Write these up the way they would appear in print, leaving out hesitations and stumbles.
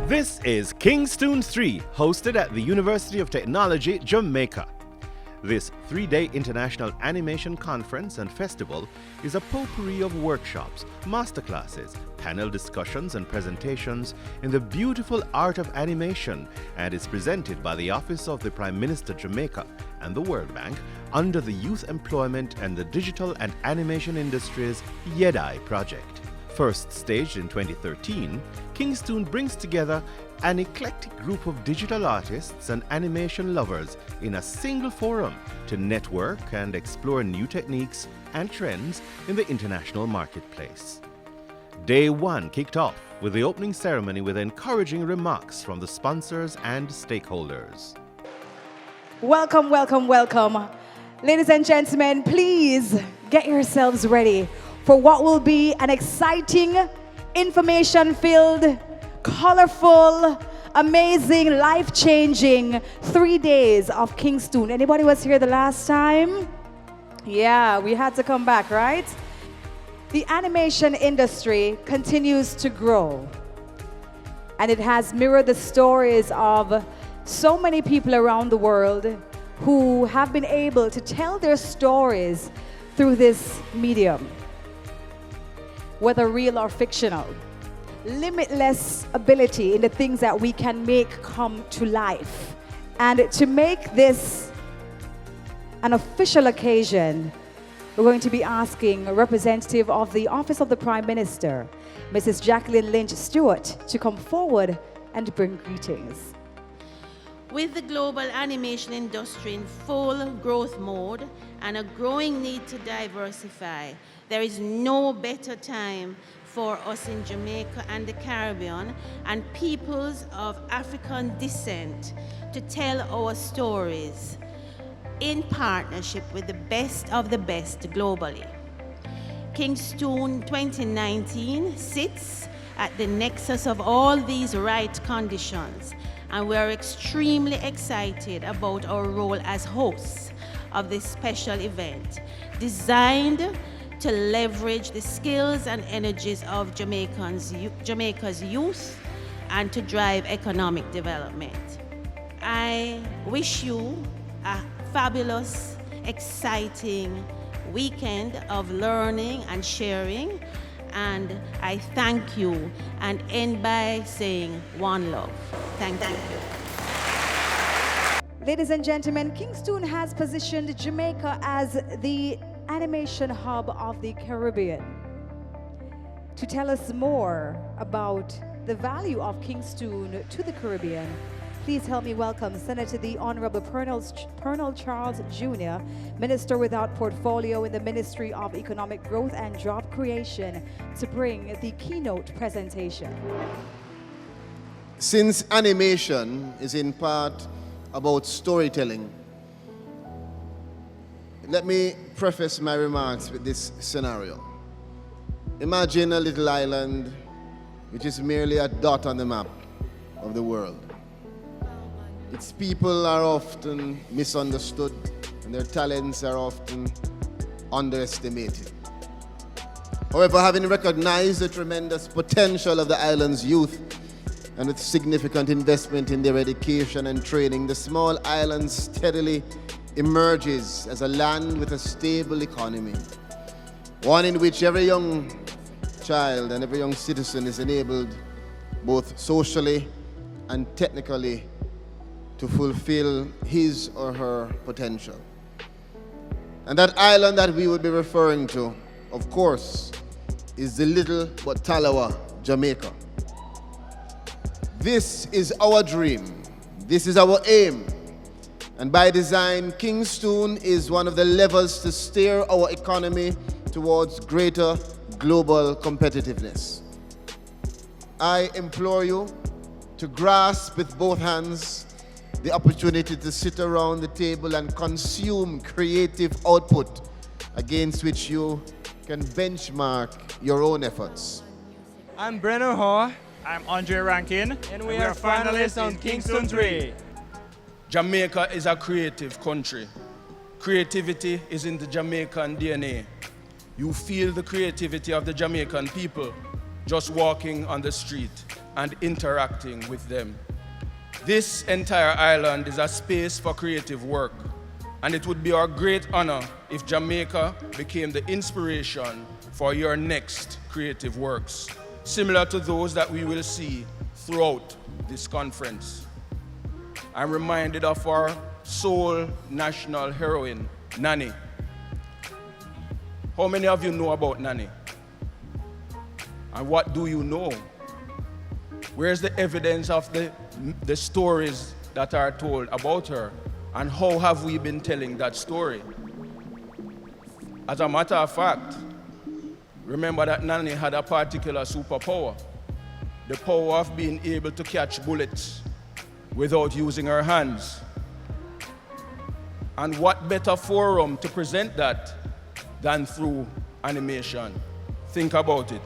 This is KingstOOn 3, hosted at the University of Technology, Jamaica. This 3-day international animation conference and festival is a potpourri of workshops, masterclasses, panel discussions and presentations in the beautiful art of animation, and is presented by the Office of the Prime Minister Jamaica and the World Bank under the Youth Employment and the Digital and Animation Industries YEDI project. First staged in 2013, KingstOOn brings together an eclectic group of digital artists and animation lovers in a single forum to network and explore new techniques and trends in the international marketplace. Day 1 kicked off with the opening ceremony with encouraging remarks from the sponsors and stakeholders. Welcome, welcome, welcome. Ladies and gentlemen, please get yourselves ready for what will be an exciting, information-filled, colorful, amazing, life-changing 3 days of KingstOOn. Anybody was here the last time? Yeah, we had to come back, right? The animation industry continues to grow, and it has mirrored the stories of so many people around the world who have been able to tell their stories through this medium. Whether real or fictional, limitless ability in the things that we can make come to life. And to make this an official occasion, we're going to be asking a representative of the Office of the Prime Minister, Mrs. Jacqueline Lynch Stewart, to come forward and bring greetings. With the global animation industry in full growth mode and a growing need to diversify, there is no better time for us in Jamaica and the Caribbean and peoples of African descent to tell our stories in partnership with the best of the best globally. KingstOOn 2019 sits at the nexus of all these right conditions, and we are extremely excited about our role as hosts of this special event, designed to leverage the skills and energies of Jamaica's youth and to drive economic development. I wish you a fabulous, exciting weekend of learning and sharing, and I thank you and end by saying one love. Thank you. Ladies and gentlemen, KingstOOn has positioned Jamaica as the animation hub of the Caribbean. To tell us more about the value of KingstOOn to the Caribbean, please help me welcome Senator the Honorable Pernell Charles Jr., Minister without portfolio in the Ministry of Economic Growth and Job Creation, to bring the keynote presentation. Since animation is in part about storytelling, let me preface my remarks with this scenario. Imagine a little island which is merely a dot on the map of the world. Its people are often misunderstood and their talents are often underestimated. However, having recognized the tremendous potential of the island's youth and with significant investment in their education and training, the small island steadily emerges as a land with a stable economy, one in which every young child and every young citizen is enabled both socially and technically to fulfill his or her potential. And that island that we would be referring to, of course, is the little but Talawa, Jamaica. This is our dream. This is our aim. And by design, KingstOOn is one of the levers to steer our economy towards greater global competitiveness. I implore you to grasp with both hands the opportunity to sit around the table and consume creative output against which you can benchmark your own efforts. I'm Brenner Haw, I'm Andre Rankin, and we are finalists on KingstOOn 3. Jamaica is a creative country. Creativity is in the Jamaican DNA. You feel the creativity of the Jamaican people just walking on the street and interacting with them. This entire island is a space for creative work, and it would be our great honor if Jamaica became the inspiration for your next creative works, similar to those that we will see throughout this conference. I'm reminded of our soul national heroine, Nanny. How many of you know about Nanny? And what do you know? Where's the evidence of the stories that are told about her? And how have we been telling that story? As a matter of fact, remember that Nanny had a particular superpower, the power of being able to catch bullets without using her hands. And what better forum to present that than through animation? Think about it.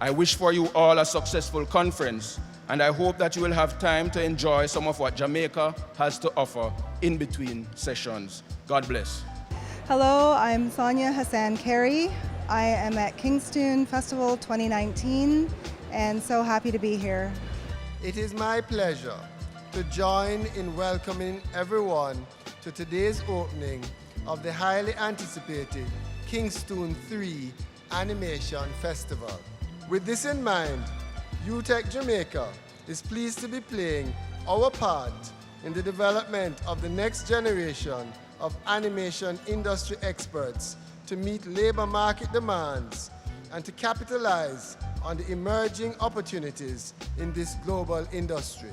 I wish for you all a successful conference, and I hope that you will have time to enjoy some of what Jamaica has to offer in between sessions. God bless. Hello, I'm Sonia Hassan Carey. I am at KingstOOn Festival 2019 and so happy to be here. It is my pleasure to join in welcoming everyone to today's opening of the highly anticipated KingstOOn 3 Animation Festival. With this in mind, UTech Jamaica is pleased to be playing our part in the development of the next generation of animation industry experts to meet labor market demands and to capitalize on the emerging opportunities in this global industry.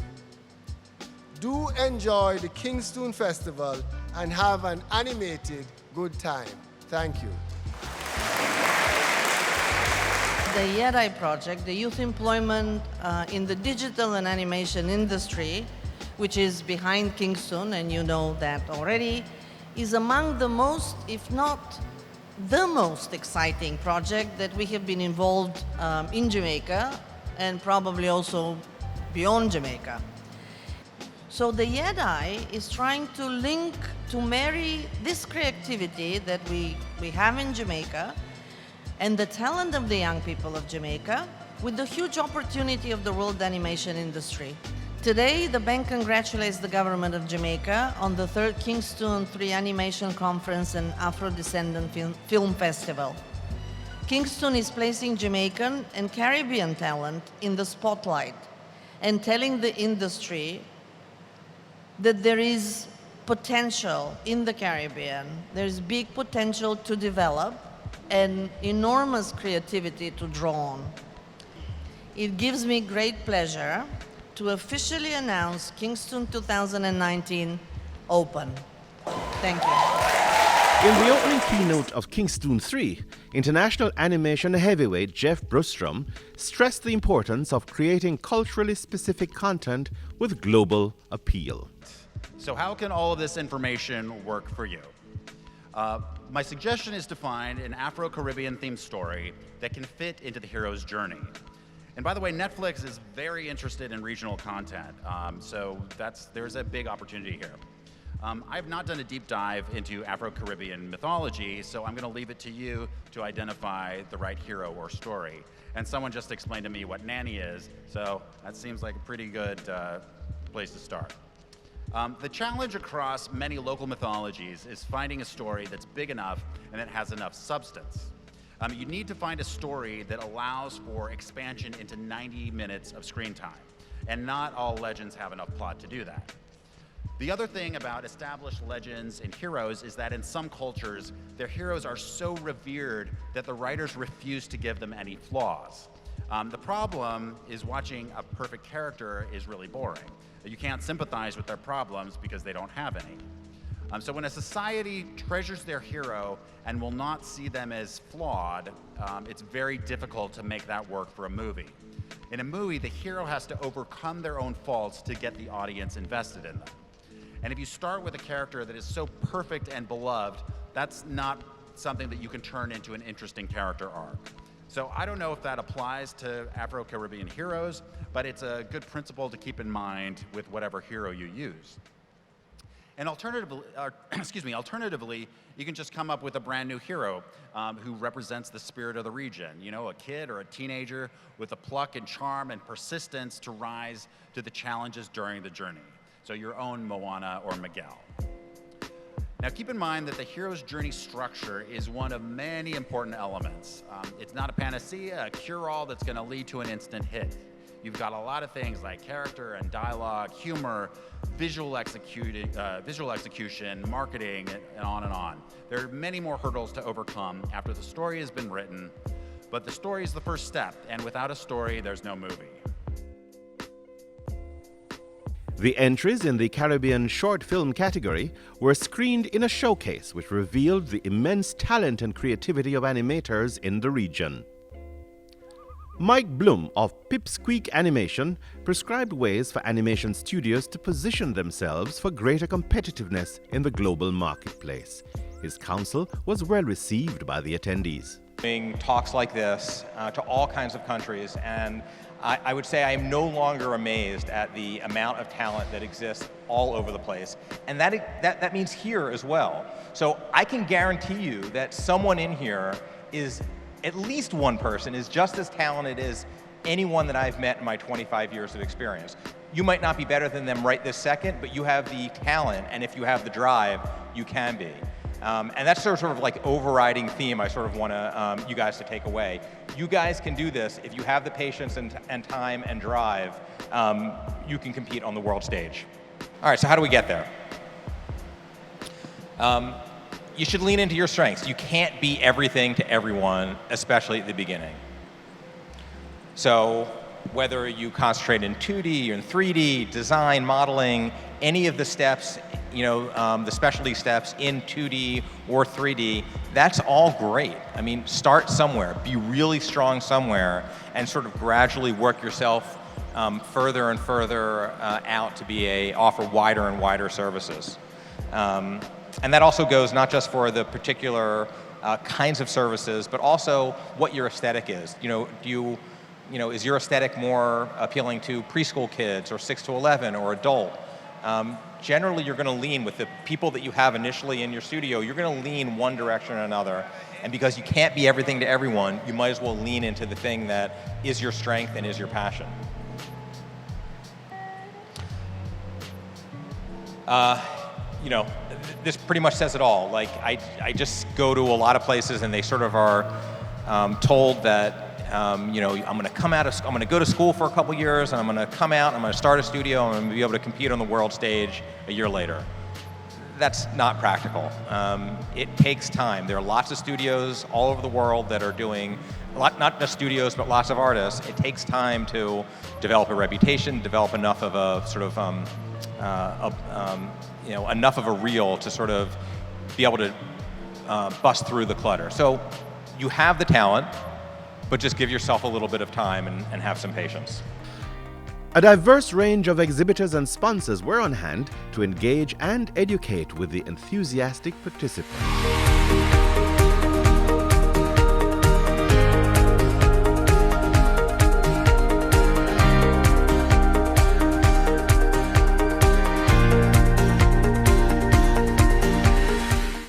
Do enjoy the KingstOOn Festival and have an animated good time. Thank you. The YEDI project, the Youth Employment in the Digital and Animation Industry, which is behind KingstOOn, and you know that already, is among the most, if not the most exciting project that we have been involved in Jamaica and probably also beyond Jamaica. So the YEDI is trying to marry this creativity that we have in Jamaica and the talent of the young people of Jamaica with the huge opportunity of the world animation industry. Today, the bank congratulates the government of Jamaica on the third KingstOOn 3 Animation Conference and Afro-Descendant Film Festival. KingstOOn is placing Jamaican and Caribbean talent in the spotlight and telling the industry that there is potential in the Caribbean. There's big potential to develop and enormous creativity to draw on. It gives me great pleasure to officially announce KingstOOn 2019 open. Thank you. In the opening keynote of KingstOOn 3, international animation heavyweight Jeff Brustrom stressed the importance of creating culturally specific content with global appeal. So how can all of this information work for you? My suggestion is to find an Afro-Caribbean themed story that can fit into the hero's journey. And by the way, Netflix is very interested in regional content, so there's a big opportunity here. I've not done a deep dive into Afro-Caribbean mythology, so I'm going to leave it to you to identify the right hero or story. And someone just explained to me what Nanny is, so that seems like a pretty good place to start. The challenge across many local mythologies is finding a story that's big enough and that has enough substance. You need to find a story that allows for expansion into 90 minutes of screen time, and not all legends have enough plot to do that. The other thing about established legends and heroes is that in some cultures, their heroes are so revered that the writers refuse to give them any flaws. The problem is watching a perfect character is really boring. You can't sympathize with their problems because they don't have any. So when a society treasures their hero and will not see them as flawed, it's very difficult to make that work for a movie. In a movie, the hero has to overcome their own faults to get the audience invested in them. And if you start with a character that is so perfect and beloved, that's not something that you can turn into an interesting character arc. So I don't know if that applies to Afro-Caribbean heroes, but it's a good principle to keep in mind with whatever hero you use. And alternatively, you can just come up with a brand new hero who represents the spirit of the region. You know, a kid or a teenager with the pluck and charm and persistence to rise to the challenges during the journey. So your own Moana or Miguel. Now keep in mind that the hero's journey structure is one of many important elements. It's not a panacea, a cure-all that's going to lead to an instant hit. You've got a lot of things like character and dialogue, humor, visual execution, marketing, and on and on. There are many more hurdles to overcome after the story has been written, but the story is the first step, and without a story, there's no movie. The entries in the Caribbean short film category were screened in a showcase which revealed the immense talent and creativity of animators in the region. Mike Bloom of Pipsqueak Animation prescribed ways for animation studios to position themselves for greater competitiveness in the global marketplace. His counsel was well received by the attendees. Doing talks like this to all kinds of countries, and I would say I am no longer amazed at the amount of talent that exists all over the place, and that means here as well. So I can guarantee you that someone in here is, at least one person is just as talented as anyone that I've met in my 25 years of experience. You might not be better than them right this second, but you have the talent, and if you have the drive, you can be. And that's sort of like overriding theme I sort of want you guys to take away. You guys can do this. If you have the patience and time and drive, you can compete on the world stage. All right, so how do we get there? You should lean into your strengths. You can't be everything to everyone, especially at the beginning. So whether you concentrate in 2D or in 3D, design, modeling, any of the steps, the specialty steps in 2D or 3D, that's all great. I mean, start somewhere, be really strong somewhere, and sort of gradually work yourself further and further out to offer wider and wider services. And that also goes not just for the particular kinds of services, but also what your aesthetic is. Is your aesthetic more appealing to preschool kids or 6 to 11 or adult? Generally, you're going to lean with the people that you have initially in your studio, you're going to lean one direction or another. And because you can't be everything to everyone, you might as well lean into the thing that is your strength and is your passion. This pretty much says it all. Like, I just go to a lot of places and they sort of are told that I'm going to go to school for a couple years, and I'm going to come out, and I'm going to start a studio, and I'm going to be able to compete on the world stage a year later. That's not practical. It takes time. There are lots of studios all over the world that are doing, not just studios, but lots of artists. It takes time to develop a reputation, develop enough of a sort of, enough of a reel to sort of be able to bust through the clutter. So you have the talent, but just give yourself a little bit of time and have some patience. A diverse range of exhibitors and sponsors were on hand to engage and educate with the enthusiastic participants.